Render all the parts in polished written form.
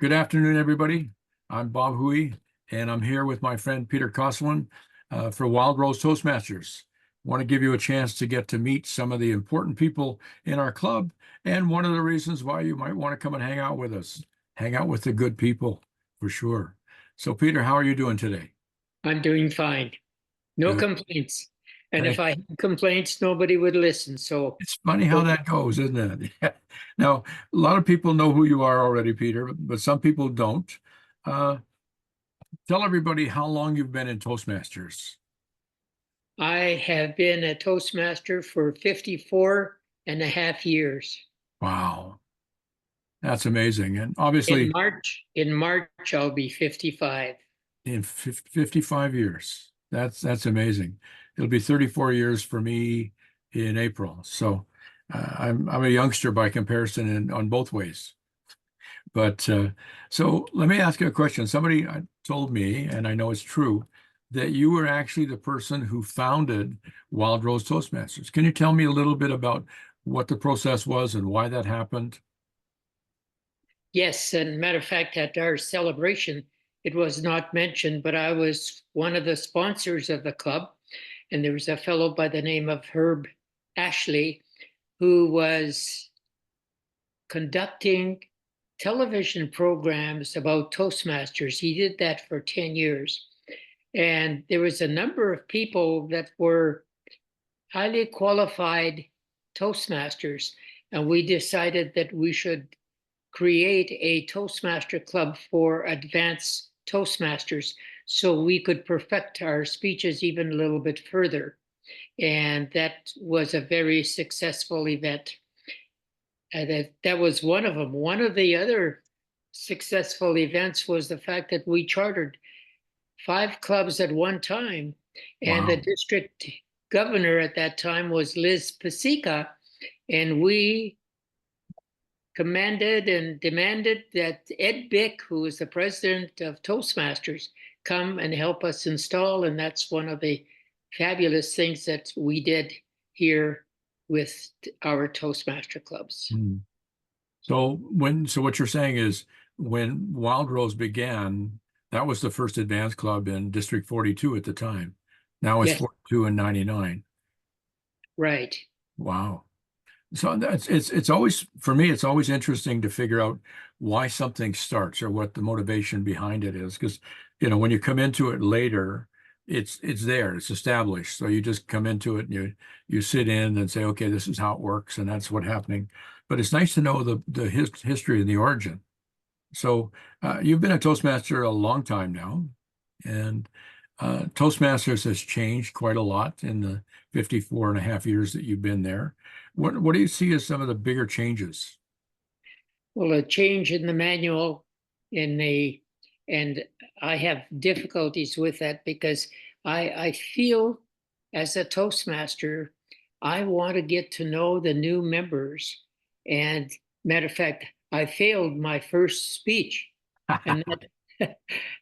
Good afternoon, everybody. I'm Bob Hooey, and I'm here with my friend Peter Kossowan for Wild Rose Toastmasters. Want to give you a chance to get to meet some of the important people in our club, and one of the reasons why you might want to come and hang out with us. Hang out with the good people, for sure. So, Peter, how are you doing today? I'm doing fine. No Good. complaints. And if Hey, I had complaints, nobody would listen. So, it's funny how so that goes, isn't it? Now, a lot of people know who you are already, Peter, but some people don't. Uh, Tell everybody how long you've been in Toastmasters. I have been a Toastmaster for 54 and a half years. Wow, that's amazing. And In obviously, March, I'll be 55. in 55 years, that's amazing. It'll be 34 years for me in April. So I'm a youngster by comparison on both ways. But so let me ask you a question. Somebody told me, and I know it's true, that you were actually the person who founded Wild Rose Toastmasters. Can you tell me a little bit about what the process was and why that happened? Yes, and matter of fact, at our celebration, it was not mentioned, but I was one of the sponsors of the club. And there was a fellow by the name of Herb Ashley who was conducting television programs about Toastmasters. He did that for 10 years. And there was a number of people that were highly qualified Toastmasters. And we decided that we should create a Toastmaster club for advanced Toastmasters so we could perfect our speeches even a little bit further. And that was a very successful event. That was one of them. One of the other successful events was the fact that we chartered 5 clubs at one time, and the Wow. district governor at that time was Liz Pasica, and we commanded and demanded that Ed Bick, who is the president of Toastmasters, come and help us install, and that's one of the fabulous things that we did here with our Toastmaster clubs. Hmm. So what you're saying is when Wild Rose began, that was the first advanced club in District 42 at the time. Now it's Yes, 42 and 99. right. Wow. So it's always for me, it's always interesting to figure out why something starts or what the motivation behind it is. Because, when you come into it later, it's there, it's established. So you just come into it and you sit in and say, okay, this is how it works, and that's what's happening. But it's nice to know the history and the origin. So you've been a Toastmaster a long time now, and Toastmasters has changed quite a lot in the 54 and a half years that you've been there. What do you see as some of the bigger changes? Well, a change in the manual in the and I have difficulties with that because I feel as a Toastmaster, I want to get to know the new members. And matter of fact, I failed my first speech, and that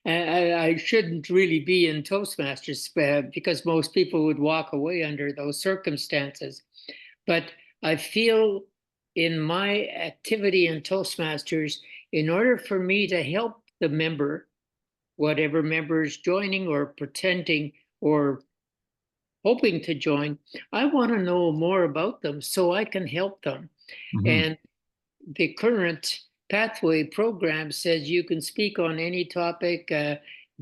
I shouldn't really be in Toastmasters because most people would walk away under those circumstances. But I feel in my activity in Toastmasters, in order for me to help the member, whatever member is joining or pretending or hoping to join, I want to know more about them so I can help them. Mhm. And the current pathway program says you can speak on any topic,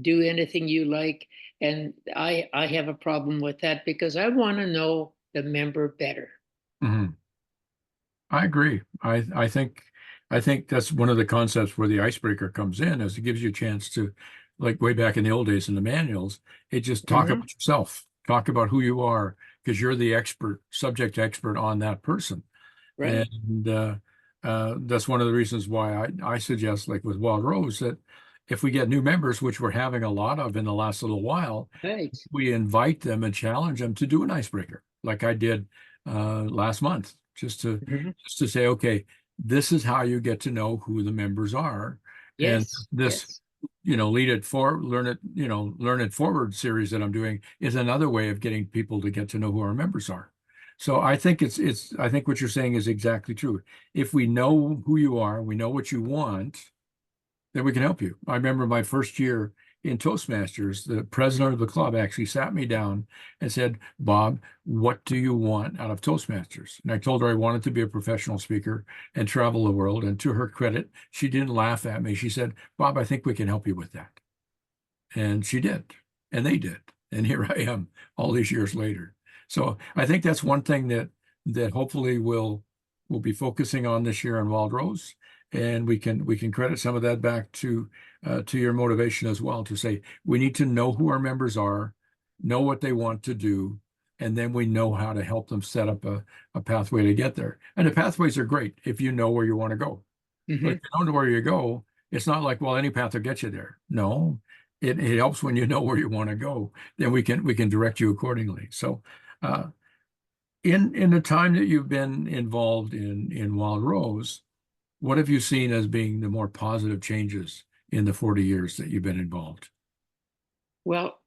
do anything you like. And I have a problem with that because I want to know the member better. Mhm. I agree. I think that's one of the concepts where the icebreaker comes in, is it gives you a chance to, like way back in the old days in the manuals, it just talk Mhm. about yourself, talk about who you are, because you're the expert, subject expert on that person. Right. And that's one of the reasons why I suggest, like with Wild Rose, that if we get new members, which we're having a lot of in the last little while, Right. we invite them and challenge them to do an icebreaker, like I did last month, just to Mhm. just to say, okay, this is how you get to know who the members are, and Yes. this, Yes. lead it for, learn it forward series that I'm doing is another way of getting people to get to know who our members are. So I think I think what you're saying is exactly true. If we know who you are, we know what you want, then we can help you. I remember my first year in Toastmasters, the president of the club actually sat me down and said, Bob, what do you want out of Toastmasters? And I told her I wanted to be a professional speaker and travel the world. And to her credit, she didn't laugh at me. She said, Bob, I think we can help you with that. And she did, and they did. And here I am all these years later. So I think that's one thing that hopefully we'll be focusing on this year in Wildrose, and we can credit some of that back to your motivation as well, to say we need to know who our members are, know what they want to do, and then we know how to help them set up a pathway to get there. And the pathways are great if you know where you want to go. But if Mhm. you don't know where you go, it's not like, well, any path will get you there. No, it helps when you know where you want to go. Then we can direct you accordingly. So uh, in the time that you've been involved in Wild Rose, what have you seen as being the more positive changes in the 40 years that you've been involved? Well,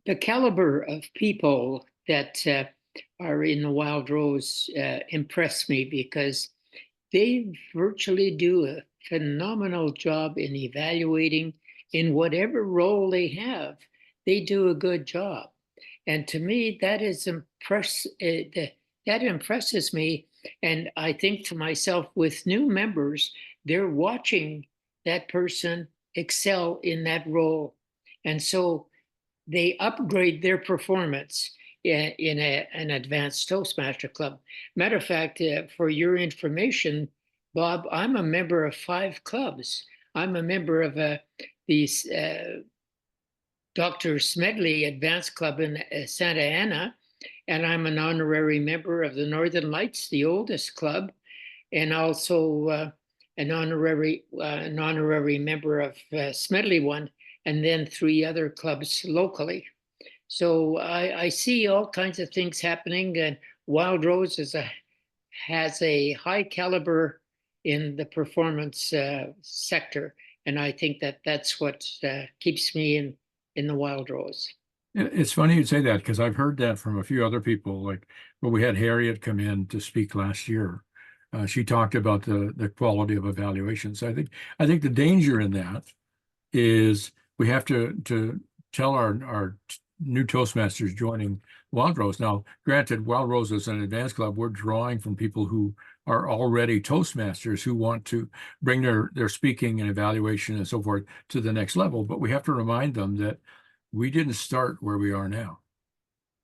the caliber of people that are in the Wild Rose impress me because they virtually do a phenomenal job in evaluating in whatever role they have. They do a good job. And to me, that impresses me. And I think to myself, with new members, they're watching that person excel in that role. And so they upgrade their performance in an advanced Toastmaster club. Matter of fact, for your information, Bob, I'm a member of 5 clubs. I'm a member of the Dr. Smedley Advanced Club in Santa Ana, and I'm an honorary member of the Northern Lights, the oldest club, and also an honorary member of Smedley one, and then 3 other clubs locally. So I see all kinds of things happening, and Wild Rose has a high caliber in the performance sector, and I think that's what keeps me in the Wild Rose. It's funny you say that because I've heard that from a few other people. Like, well, we had Harriet come in to speak last year. She talked about the quality of evaluations. I think the danger in that is we have to tell our new Toastmasters joining Wild Rose. Now, granted, Wild Rose is an advanced club. We're drawing from people who are already Toastmasters who want to bring their speaking and evaluation and so forth to the next level. But we have to remind them that we didn't start where we are now.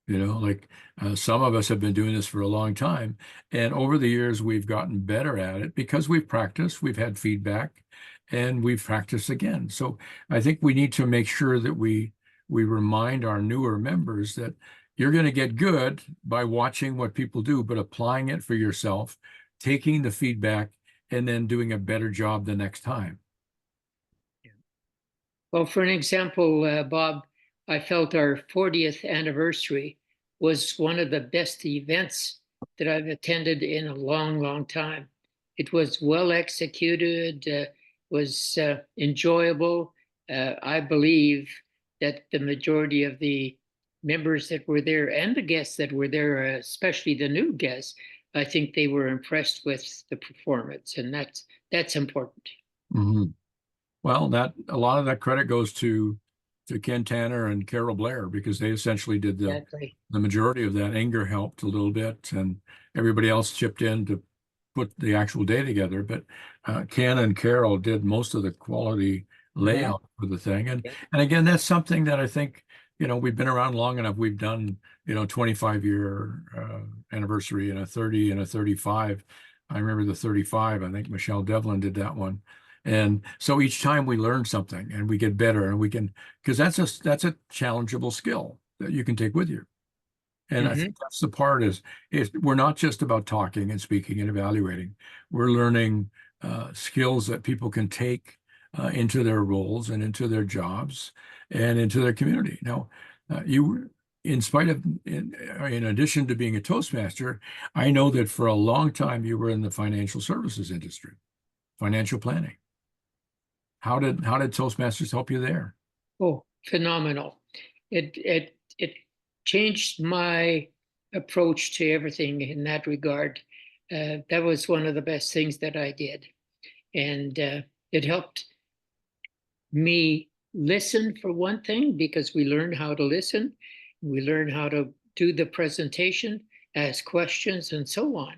Like some of us have been doing this for a long time. And over the years, we've gotten better at it because we've practiced, we've had feedback, and we've practiced again. So I think we need to make sure that we remind our newer members that you're going to get good by watching what people do, but applying it for yourself, taking the feedback, and then doing a better job the next time. Well, for an example, Bob, I felt our 40th anniversary was one of the best events that I've attended in a long, long time. It was well executed, was enjoyable. I believe that the majority of the members that were there and the guests that were there, especially the new guests, I think they were impressed with the performance, and that's important. Mhm. Well, that a lot of that credit goes to Ken Tanner and Carol Blair because they essentially did Exactly. the majority of that. Anger helped a little bit, and everybody else chipped in to put the actual day together. But Ken and Carol did most of the quality Mhm. layout for the thing, and Yeah. and again, that's something that I think we've been around long enough. We've done 25-year anniversary and a 30 and a 35. I remember the 35. I think Michelle Devlin did that one. And so each time we learn something and we get better and we can, because that's a challengeable skill that you can take with you. And I Mhm. think that's the part is we're not just about talking and speaking and evaluating. We're learning skills that people can take into their roles and into their jobs and into their community. Now, in spite of, in addition to being a Toastmaster, I know that for a long time you were in the financial services industry, financial planning. How did Toastmasters help you there? Oh, phenomenal. It changed my approach to everything in that regard. That was one of the best things that I did. And It helped me listen, for one thing, because we learned how to listen. We learned how to do the presentation, ask questions, and so on.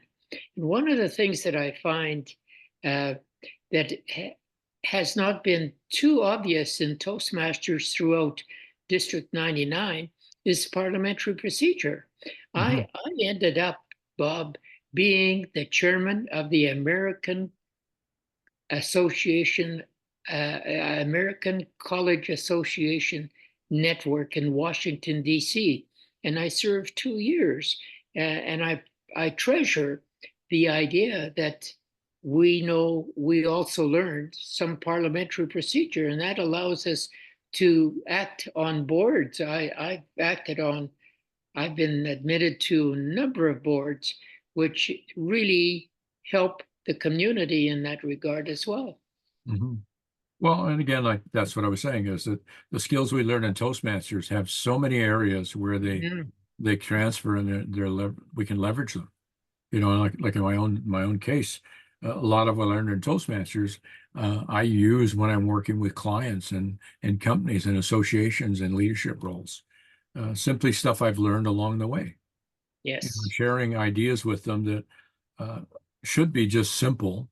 And one of the things that I find uh, that has not been too obvious in Toastmasters throughout District 99 is parliamentary procedure. Mhm. I ended up, Bob, being the chairman of the Association, American College Association Network in Washington, D.C. And I served 2 years. And I treasure the idea that we also learned some parliamentary procedure, and that allows us to act on boards. I've been admitted to a number of boards, which really help the community in that regard as well. Mhm. Well, and again, like that's what I was saying is that the skills we learn in Toastmasters have so many areas where Mm, they transfer and we can leverage them. You know, like in my own case, a lot of what I learned in Toastmasters, I use when I'm working with clients and companies and associations and leadership roles. Simply stuff I've learned along the way. You know, yes. sharing ideas with them that uh, should be just simple.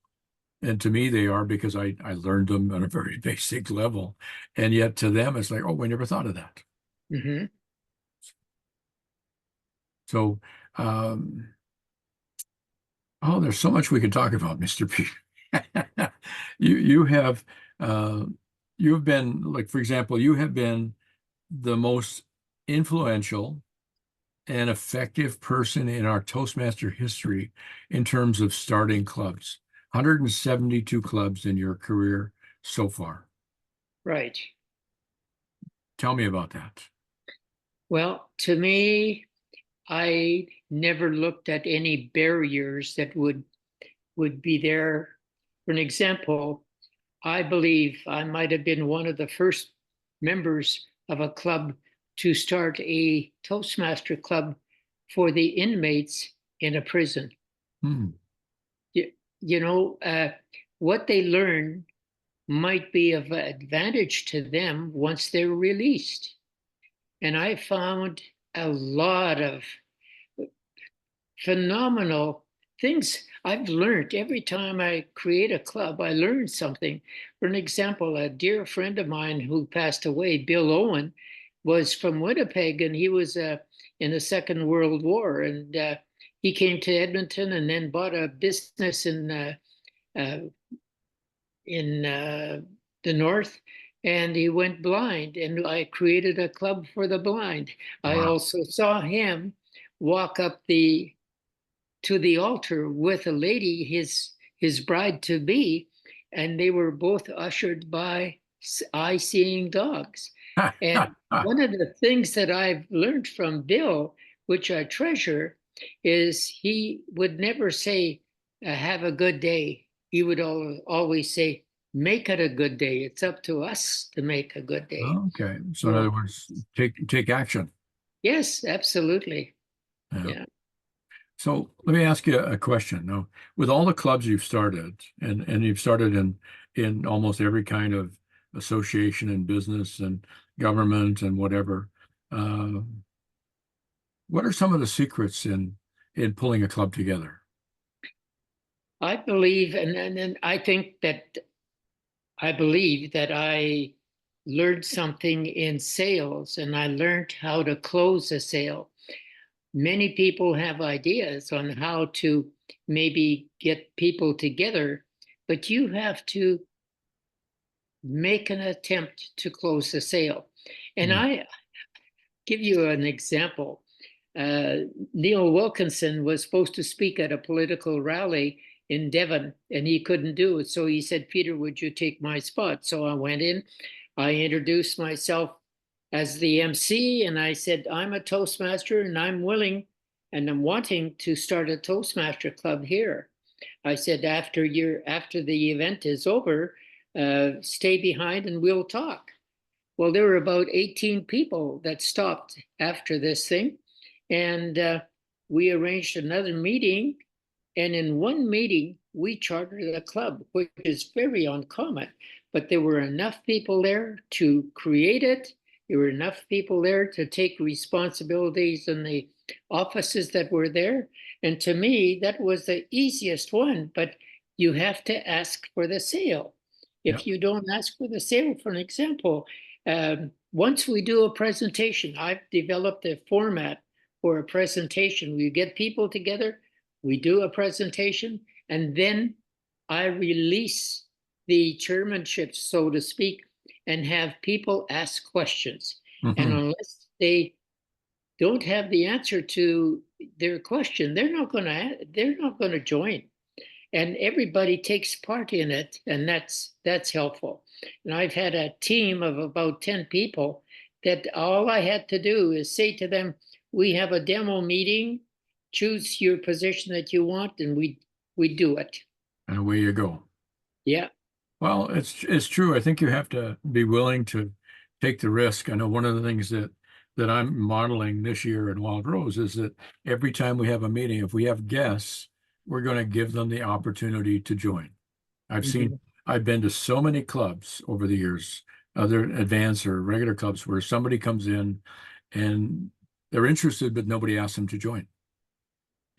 And to me, they are because I learned them on a very basic level. And yet to them, it's like, oh, we never thought of that. Hmm. So, oh, there's so much we can talk about, Mr. P. You have uh, you've been like, for example, you have been the most influential and effective person in our Toastmaster history in terms of starting clubs. 172 clubs in your career so far. Right. Tell me about that. Well, to me, I never looked at any barriers that would be there. For an example, I believe I might have been one of the first members of a club to start a Toastmaster club for the inmates in a prison. Hmm. You, you know, what they learn might be of advantage to them once they're released. And I found a lot of phenomenal things I've learned. Every time I create a club, I learn something. For an example, a dear friend of mine who passed away, Bill Owen, was from Winnipeg, and he was in the Second World War. And he came to Edmonton and then bought a business uh, in the north, and he went blind, and I created a club for the blind. I Wow. also saw him walk up the to the altar with a lady, his bride to be, and they were both ushered by eye-seeing dogs. And one of the things that I've learned from Bill, which I treasure, is he would never say, "Have a good day." He would always say, "Make it a good day. It's up to us to make a good day." Okay. So in other So, words, take action. yes, absolutely. Yeah. Yeah. So let me ask you a question. Now, with all the clubs you've started, and you've started in almost every kind of association and business and government and whatever, uh, what are some of the secrets in pulling a club together? I believe, and I think that I believe that I learned something in sales, and I learned how to close a sale. Many people have ideas on how to maybe get people together, but you have to make an attempt to close the sale. And Hmm. I give you an example. Uh, Neil Wilkinson was supposed to speak at a political rally in Devon, and he couldn't do it. So he said, "Peter, would you take my spot?" So I went in, I introduced myself as the MC, and I said, "I'm a Toastmaster, and I'm willing and I'm wanting to start a Toastmaster club here." I said, after the event is over, stay behind and we'll talk. Well, there were about 18 people that stopped after this thing. And we arranged another meeting. And in one meeting, we chartered a club, which is very uncommon, but there were enough people there to create it. There were enough people there to take responsibilities in the offices that were there. And to me, that was the easiest one, but you have to ask for the sale. Yeah. If you don't ask for the sale, for an example, once we do a presentation, I've developed a format for a presentation. We get people together, we do a presentation, and then I release the chairmanship, so to speak, and have people ask questions. And Mhm. unless they don't have the answer to their question, they're not going to join. And everybody takes part in it, and that's helpful. And I've had a team of about 10 people that all I had to do is say to them, we have a demo meeting, choose your position that you want, and we do it. And away you go. Yeah. Well, it's true. I think you have to be willing to take the risk. I know one of the things that I'm modeling this year in Wild Rose is that every time we have a meeting, if we have guests, we're going to give them the opportunity to join. Mhm. I've been to so many clubs over the years, other advanced or regular clubs, where somebody comes in and they're interested, but nobody asks them to join.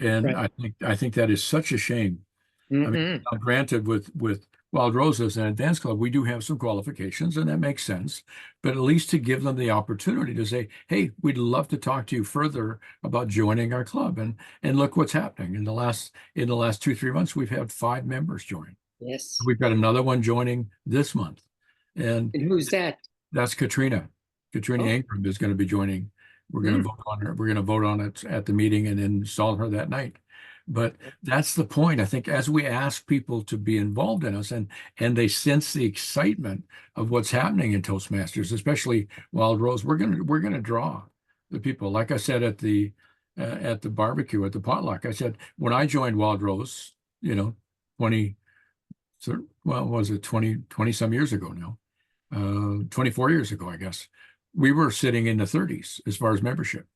And Right. I think that is such a shame. I mean, Mhm. now granted, with Wild Roses and Advanced Club, we do have some qualifications, and that makes sense. But at least to give them the opportunity to say, "Hey, we'd love to talk to you further about joining our club." And look what's happening in the last 2-3 months, we've had 5 members join. Yes. We've got another one joining this month, and And who's that? that's Katrina. Katrina Oh. Ingram is going to be joining. We're going to Mm. vote on her. We're going to vote on it at the meeting and install her that night. But that's the point. I think as we ask people to be involved in us and they sense the excitement of what's happening in Toastmasters, especially Wild Rose, we're gonna draw the people. Like I said at the barbecue at the potluck, I said when I joined Wild Rose, 20 well, was it 20 some years ago now? 24 years ago, I guess. We were sitting in the 30s as far as membership.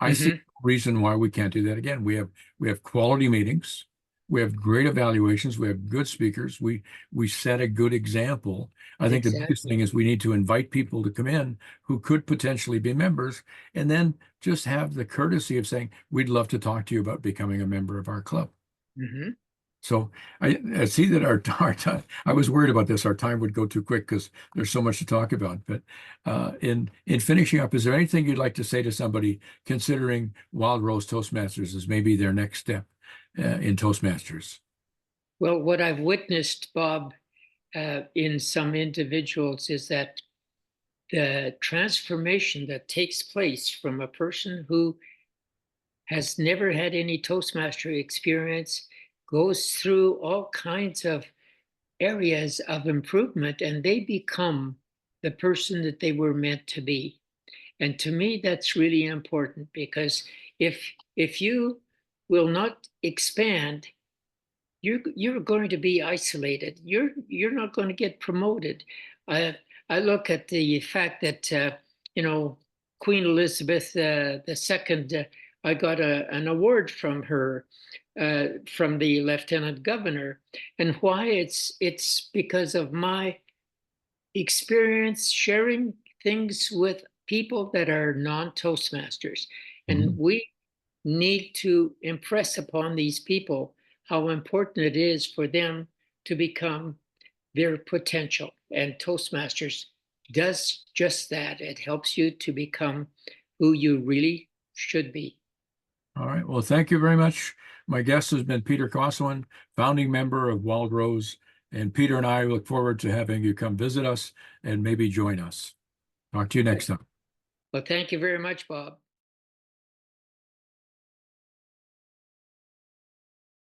I see Hmm. no reason why we can't do that again. We have quality meetings. We have great evaluations. We have good speakers. We set a good example. I think the biggest Exactly. thing is we need to invite people to come in who could potentially be members, and then just have the courtesy of saying, "We'd love to talk to you about becoming a member of our club." Hmm. So I see that our time, I was worried about this. Our time would go too quick because there's so much to talk about. But in finishing up, is there anything you'd like to say to somebody considering Wild Rose Toastmasters as maybe their next step in Toastmasters? Well, what I've witnessed, Bob, in some individuals is that the transformation that takes place from a person who has never had any Toastmaster experience goes through all kinds of areas of improvement, and they become the person that they were meant to be. And to me, that's really important, because if you will not expand, you're going to be isolated. You're not going to get promoted. I look at the fact that you know Queen Elizabeth II. I got an award from her, from the lieutenant governor, and why it's because of my experience sharing things with people that are non-Toastmasters. And Mhm. we need to impress upon these people how important it is for them to become their potential. And Toastmasters does just that. It helps you to become who you really should be. All right. Well, thank you very much. My guest has been Peter Kossowan, founding member of Wild Rose. And Peter and I look forward to having you come visit us and maybe join us. Talk to you next time. Well, thank you very much, Bob.